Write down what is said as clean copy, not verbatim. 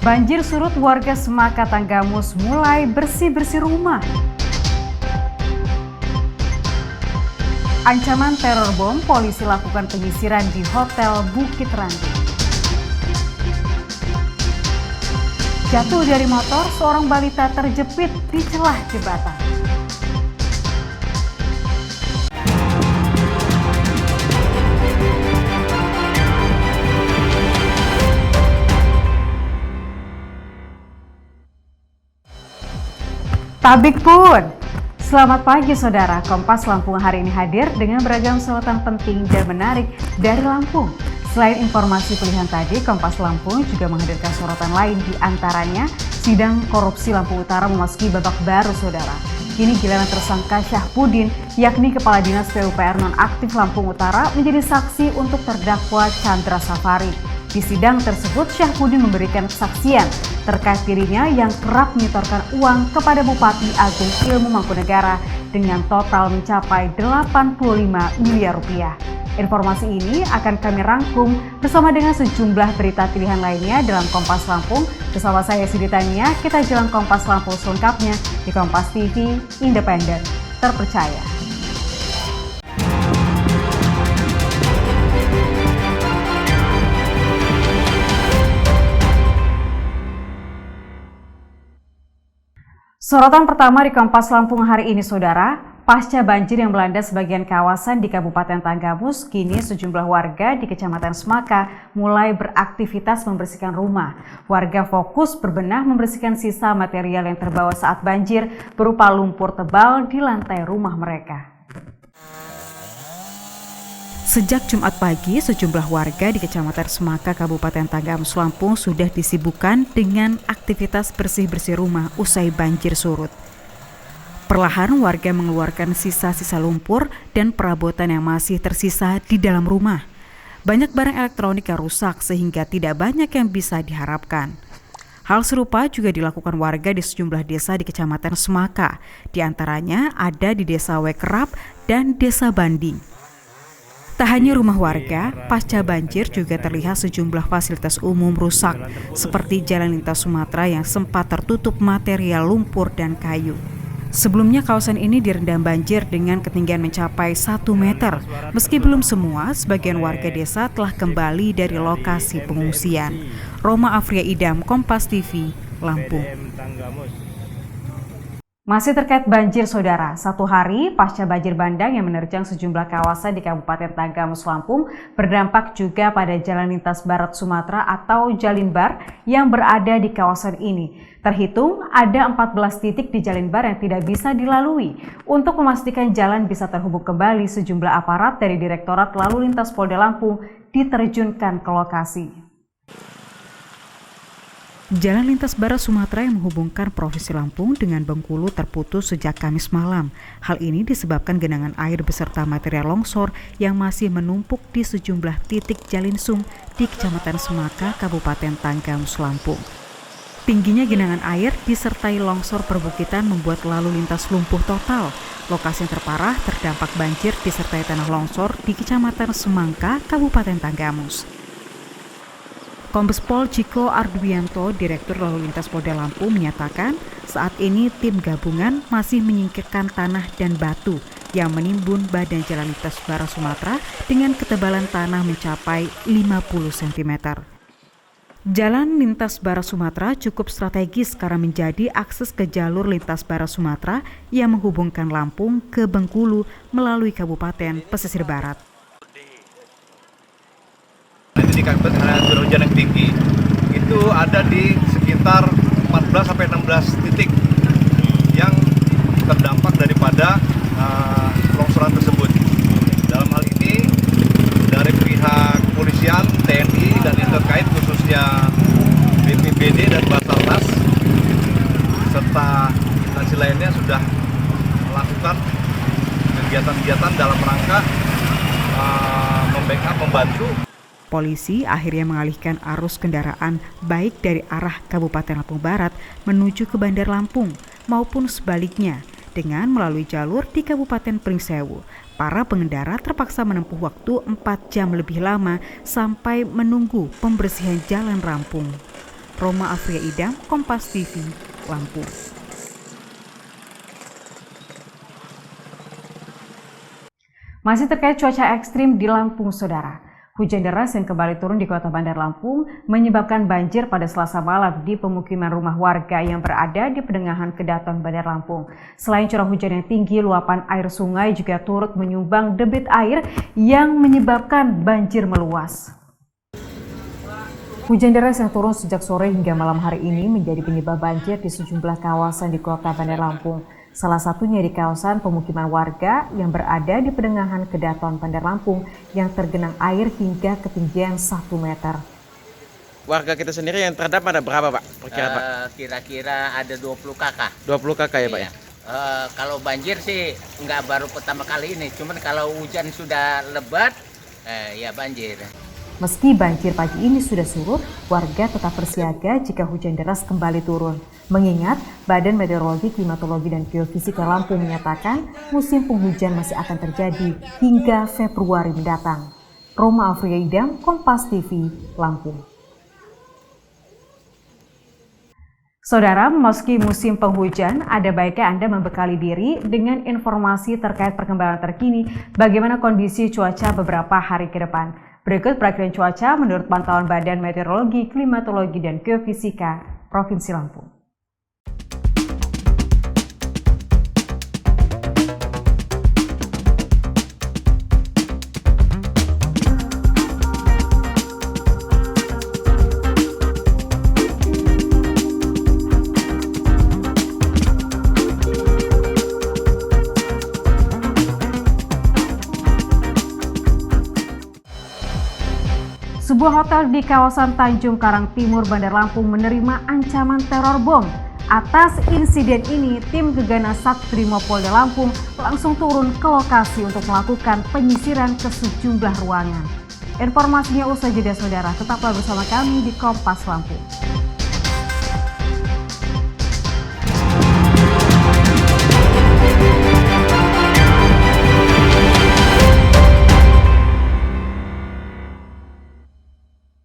Banjir surut, warga Semaka Tanggamus mulai bersih-bersih rumah. Ancaman teror bom, polisi lakukan penyisiran di Hotel Bukit Randu. Jatuh dari motor, seorang balita terjepit di celah jembatan. Tabik pun. Selamat pagi saudara, Kompas Lampung hari ini hadir dengan beragam sorotan penting dan menarik dari Lampung. Selain informasi pilihan tadi, Kompas Lampung juga menghadirkan sorotan lain, di antaranya sidang korupsi Lampung Utara memasuki babak baru saudara. Kini giliran tersangka Syahpudin, yakni Kepala Dinas PUPR nonaktif Lampung Utara, menjadi saksi untuk terdakwa Chandra Safari. Di sidang tersebut, Syahpudin memberikan kesaksian terkait dirinya yang kerap menyetorkan uang kepada Bupati Agung Ilmu Mangkunegara dengan total mencapai 85 miliar rupiah. Informasi ini akan kami rangkum bersama dengan sejumlah berita pilihan lainnya dalam Kompas Lampung. Bersama saya Siti Tania, kita jalan Kompas Lampung selengkapnya di Kompas TV, independen, terpercaya. Sorotan pertama di Kompas Lampung hari ini saudara, pasca banjir yang melanda sebagian kawasan di Kabupaten Tanggamus, kini sejumlah warga di Kecamatan Semaka mulai beraktivitas membersihkan rumah. Warga fokus berbenah membersihkan sisa material yang terbawa saat banjir berupa lumpur tebal di lantai rumah mereka. Sejak Jumat pagi, sejumlah warga di Kecamatan Semaka, Kabupaten Tanggamus, Lampung sudah disibukkan dengan aktivitas bersih-bersih rumah usai banjir surut. Perlahan warga mengeluarkan sisa-sisa lumpur dan perabotan yang masih tersisa di dalam rumah. Banyak barang elektronik yang rusak sehingga tidak banyak yang bisa diharapkan. Hal serupa juga dilakukan warga di sejumlah desa di Kecamatan Semaka, di antaranya ada di Desa Wekerap dan Desa Banding. Tak hanya rumah warga, pasca banjir juga terlihat sejumlah fasilitas umum rusak, seperti Jalan Lintas Sumatera yang sempat tertutup material lumpur dan kayu. Sebelumnya kawasan ini direndam banjir dengan ketinggian mencapai 1 meter. Meski belum semua, sebagian warga desa telah kembali dari lokasi pengungsian. Roma Afria Idam, Kompas TV, Lampung. Masih terkait banjir saudara, satu hari pasca banjir bandang yang menerjang sejumlah kawasan di Kabupaten Tanggamus, Lampung berdampak juga pada Jalan Lintas Barat Sumatera atau Jalinbar yang berada di kawasan ini. Terhitung ada 14 titik di Jalinbar yang tidak bisa dilalui. Untuk memastikan jalan bisa terhubung kembali, sejumlah aparat dari Direktorat Lalu Lintas Polda Lampung diterjunkan ke lokasi. Jalan Lintas Barat Sumatera yang menghubungkan Provinsi Lampung dengan Bengkulu terputus sejak Kamis malam. Hal ini disebabkan genangan air beserta material longsor yang masih menumpuk di sejumlah titik Jalinsum di Kecamatan Semaka, Kabupaten Tanggamus, Lampung. Tingginya genangan air disertai longsor perbukitan membuat lalu lintas lumpuh total. Lokasi yang terparah terdampak banjir disertai tanah longsor di Kecamatan Semangka, Kabupaten Tanggamus. Kombes Pol Ciko Arduianto, Direktur Lalu Lintas Polda Lampung, menyatakan saat ini tim gabungan masih menyingkirkan tanah dan batu yang menimbun badan Jalan Lintas Barat Sumatera dengan ketebalan tanah mencapai 50 cm. Jalan Lintas Barat Sumatera cukup strategis karena menjadi akses ke jalur Lintas Barat Sumatera yang menghubungkan Lampung ke Bengkulu melalui Kabupaten Pesisir Barat. Ini karena curah hujan yang tinggi itu ada di sekitar 14-16 titik yang terdampak daripada longsoran tersebut. Dalam hal ini dari pihak kepolisian, TNI dan yang terkait khususnya BPBD dan Basarnas serta instansi lainnya sudah melakukan kegiatan-kegiatan dalam rangka membackup, membantu. Polisi akhirnya mengalihkan arus kendaraan baik dari arah Kabupaten Lampung Barat menuju ke Bandar Lampung maupun sebaliknya dengan melalui jalur di Kabupaten Pringsewu. Para pengendara terpaksa menempuh waktu 4 jam lebih lama sampai menunggu pembersihan jalan rampung. Roma Afria Idam, Kompas TV, Lampung. Masih terkait cuaca ekstrim di Lampung, Saudara. Hujan deras yang kembali turun di Kota Bandar Lampung menyebabkan banjir pada Selasa malam di pemukiman rumah warga yang berada di pertengahan Kedaton Bandar Lampung. Selain curah hujan yang tinggi, luapan air sungai juga turut menyumbang debit air yang menyebabkan banjir meluas. Hujan deras yang turun sejak sore hingga malam hari ini menjadi penyebab banjir di sejumlah kawasan di Kota Bandar Lampung. Salah satunya di kawasan pemukiman warga yang berada di pertengahan Kedaton Bandar Lampung yang tergenang air hingga ketinggian 1 meter. Warga kita sendiri yang terdampak ada berapa, Pak? Kira-kira ada 20 kakak. 20 kakak ya, Pak ya? Kalau banjir sih nggak baru pertama kali ini, cuman kalau hujan sudah lebat, ya banjir. Meski banjir pagi ini sudah surut, warga tetap bersiaga jika hujan deras kembali turun. Mengingat Badan Meteorologi, Klimatologi, dan Geofisika Lampung menyatakan musim penghujan masih akan terjadi hingga Februari mendatang. Roma Afria Idam, Kompas TV, Lampung. Saudara, meski musim penghujan, ada baiknya Anda membekali diri dengan informasi terkait perkembangan terkini bagaimana kondisi cuaca beberapa hari ke depan. Berikut perakilan cuaca menurut pantauan Badan Meteorologi, Klimatologi, dan Geofisika Provinsi Lampung. Sebuah hotel di kawasan Tanjung Karang Timur, Bandar Lampung menerima ancaman teror bom. Atas insiden ini, tim Gegana Satrimo-Polda Lampung langsung turun ke lokasi untuk melakukan penyisiran ke sejumlah ruangan. Informasinya usai jeda, Saudara. Tetaplah bersama kami di Kompas Lampung.